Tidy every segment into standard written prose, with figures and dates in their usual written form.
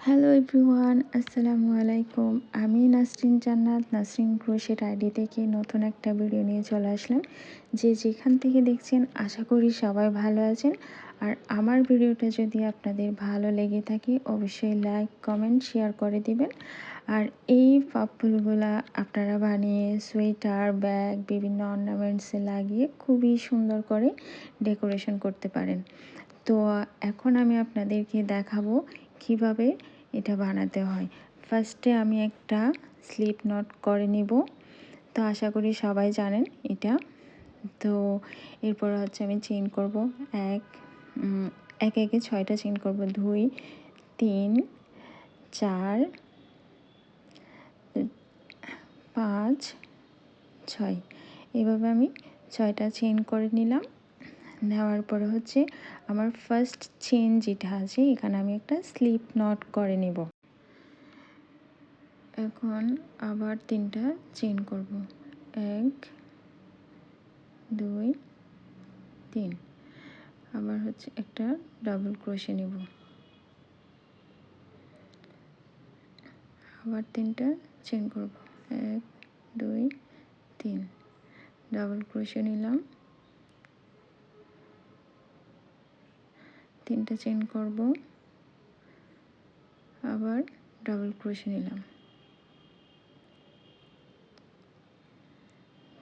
Hello everyone, আসসালামু আলাইকুম। আমি নাসরিন জান্নাত, নাসরিন ক্রোশেট আইডি থেকে নতুন একটা ভিডিও নিয়ে চলে আসলাম। যে যেখান থেকে দেখছেন আশা করি সবাই ভালো আছেন। আর আমার ভিডিওটা যদি আপনাদের ভালো লেগে থাকে অবশ্যই লাইক, কমেন্ট, শেয়ার করে দিবেন। আর এই ফুলগুলা আপনারা বানিয়ে সোয়েটার, ব্যাগ, বিভিন্ন অর্নামেন্টসে লাগিয়ে খুবই সুন্দর করে ডেকোরেশন করতে পারেন। তো এখন আমি আপনাদেরকে দেখাবো কিভাবে এটা বানাতে হয়। ফার্স্টে আমি একটা স্লিপ নট করে নিব। তো আশা করি সবাই জানেন এটা। তো এরপর হচ্ছে আমি চেইন করব একে একে 6টা চেইন করব। 2, 3, 4, 5, 6। এভাবে আমি 6টা চেইন করে নিলাম। নেওয়ার পরে হচ্ছে আমার ফার্স্ট চেইন যেটা আছে এখানে আমি একটা স্লিপ নট করে নেব। এখন আবার 3টা চেইন করব। 1, 2, 3। আবার হচ্ছে একটা ডাবল ক্রোশে নেব। আবার 3টা চেইন করব। 1, 2, 3। ডাবল ক্রোশে নিলাম। 3টা চেইন করব। আবার ডাবল ক্রোশে নিলাম।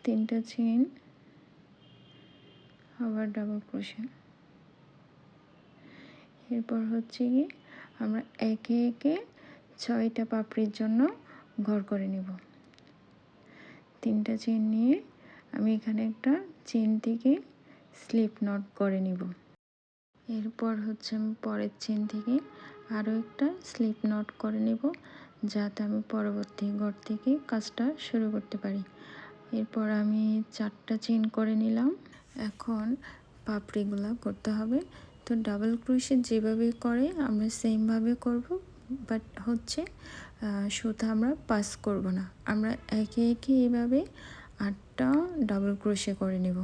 3টা চেইন, আবার ডাবল ক্রোশে। এরপর হচ্ছে কি আমরা একে একে 6টা পাপড়ির জন্য ঘর করে নেব। 3টা চেইন নিয়ে আমি এখানে একটা চেইন থেকে স্লিপ নট করে নিব। এরপর হচ্ছে আমি পরের চেইন থেকে আরও একটা স্লিপ নট করে নেব, যাতে আমি পরবর্তী ঘর থেকে কাজটা শুরু করতে পারি। এরপর আমি 4টা চেইন করে নিলাম। এখন পাপড়িগুলো করতে হবে। তো ডাবল ক্রোশেট যেভাবে করে আমরা সেমভাবে করব, বাট হচ্ছে সুতা আমরা পাস করব না। আমরা একে একে এইভাবে 8টা ডাবল ক্রোশে করে নেব।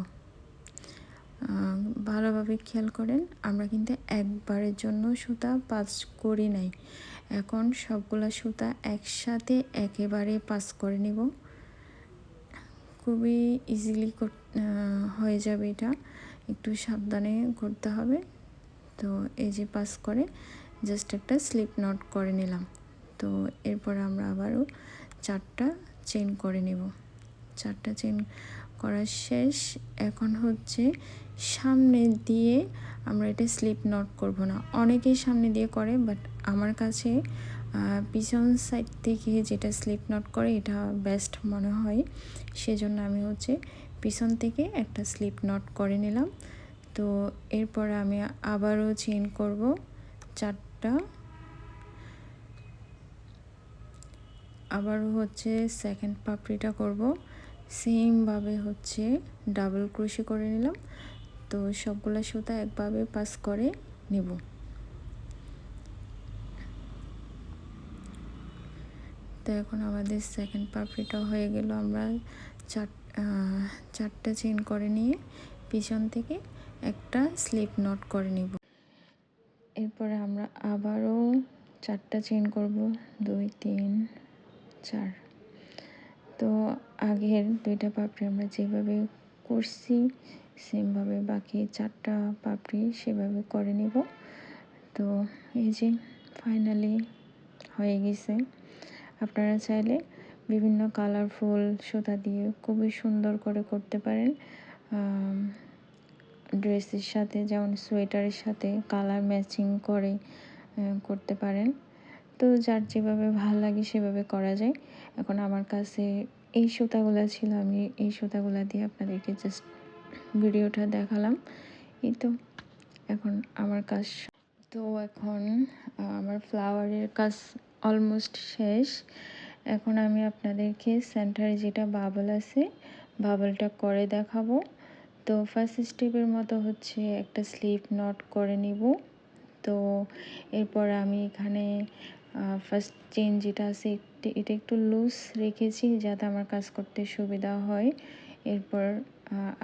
ভালোভাবে খেয়াল করেন, আমরা কিন্তু একবারের জন্য সুতা পাস করি নাই। এখন সবগুলা সুতা একসাথে একেবারে পাস করে নেব। খুবই ইজিলি হয়ে যাবে এটা, একটু সাবধানে করতে হবে। তো এই যে পাস করে জাস্ট একটা স্লিপ নট করে নিলাম। তো এরপর আমরা আবারও 4টা চেইন করে নেব। 4টা চেইন করা শেষ। এখন হচ্ছে সামনে দিয়ে আমরা এটা স্লিপ নট করব না। অনেকেই সামনে দিয়ে করে, বাট আমার কাছে পিছন সাইড থেকে যেটা স্লিপ নট করে এটা বেস্ট মনে হয়। সেজন্য আমি হচ্ছে পিছন থেকে একটা স্লিপ নট করে নিলাম। তো এরপর আমি আবারও চেইন করব 4টা। আবারও হচ্ছে সেকেন্ড পাপড়িটা করব। সেমভাবে হচ্ছে ডাবল ক্রোশে করে নিলাম। তো সবগুলো সুতা একভাবে পাস করে নেব। তো এখন আমাদের সেকেন্ড পাপড়িটা হয়ে গেল। আমরা 4টা চেইন করে নিয়ে পিছন থেকে একটা স্লিপ নট করে নিব। এরপরে আমরা আবারও 4টা চেইন করব। 2, 3, 4। তো আগের 2টা পাপড়ি আমরা যেভাবে করছি সেমভাবে বাকি 4টা পাপড়ি সেভাবে করে নেব। তো এই যে ফাইনালি হয়ে গেছে। আপনারা চাইলে বিভিন্ন কালারফুল সুতা দিয়ে খুবই সুন্দর করে করতে পারেন। ড্রেসের সাথে, যেমন সোয়েটারের সাথে কালার ম্যাচিং করে করতে পারেন। তো যার যেভাবে ভালো লাগে সেভাবে করা যায়। এখন আমার কাছে এই সুতাগুলো ছিল, আমি এই সুতাগুলো দিয়ে আপনাদেরকে জাস্ট ভিডিওটা দেখালাম। এই তো এখন আমার কাজ। তো এখন আমার ফ্লাওয়ারের কাজ অলমোস্ট শেষ। এখন আমি আপনাদেরকে সেন্টারে যেটা বাবল আছে বাবলটা করে দেখাবো। তো ফার্স্ট স্টেপের মতো হচ্ছে একটা স্লিপ নট করে নিব। তো এরপর আমি এখানে ফার্স্ট চেইন যেটা আছে এটা একটু লুজ রেখেছি যাতে আমার কাজ করতে সুবিধা হয়। এরপর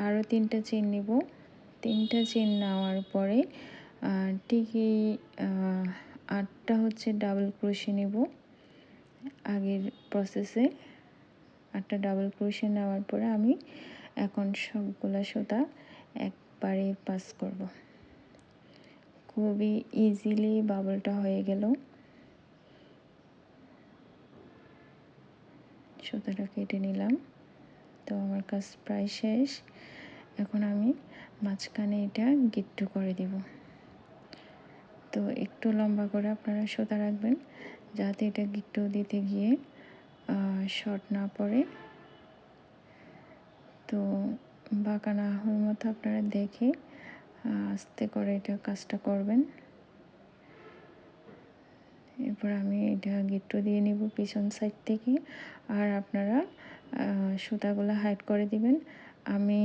আরও 3টা চেইন নিব। 3টা চেইন নেওয়ার পরে ঠিকই 8টা হচ্ছে ডাবল ক্রোশে নেব আগের প্রসেসে। 8টা ডাবল ক্রোশে নেওয়ার পরে আমি এখন সবগুলা সুতা একবারে পাস করব। খুবই ইজিলি বাবলটা হয়ে গেল। সুতাটা কেটে নিলাম। তো আমার কাজ প্রায় শেষ। এখন আমি মাঝখানে এটা গিট্টু করে দিব। তো একটু লম্বা করে আপনারা সুতা রাখবেন যাতে এটা গিট্টু দিতে গিয়ে শর্ট না পড়ে। তো বাঁকা না হওয়ার মতো আপনারা দেখে আস্তে করে এটা কাজটা করবেন। এরপর আমি এটা গিট্টু দিয়ে নিব পিছন সাইড থেকে। আর আপনারা সুতাগুলো হাইড করে দিবেন। আমি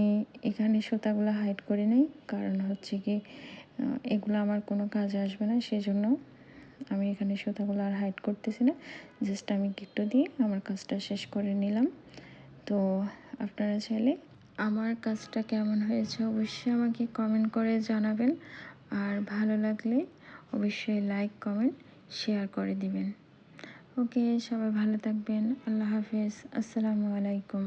এখানে সুতাগুলো হাইড করি নাই, কারণ হচ্ছে কি এগুলো আমার কোনো কাজে আসবে না, সেজন্য আমি এখানে সুতাগুলো আর হাইড করতেছি না। জাস্ট আমি গিট্টু দিয়ে আমার কাজটা শেষ করে নিলাম। তো আপনারা চাইলে আমার কাজটা কেমন হয়েছে অবশ্যই আমাকে কমেন্ট করে জানাবেন। আর ভালো লাগলে অবশ্যই লাইক কমেন্ট শেয়ার করে দিবেন। ওকে, সবাই ভালো থাকবেন। আল্লাহ হাফেজ। আসসালামু আলাইকুম।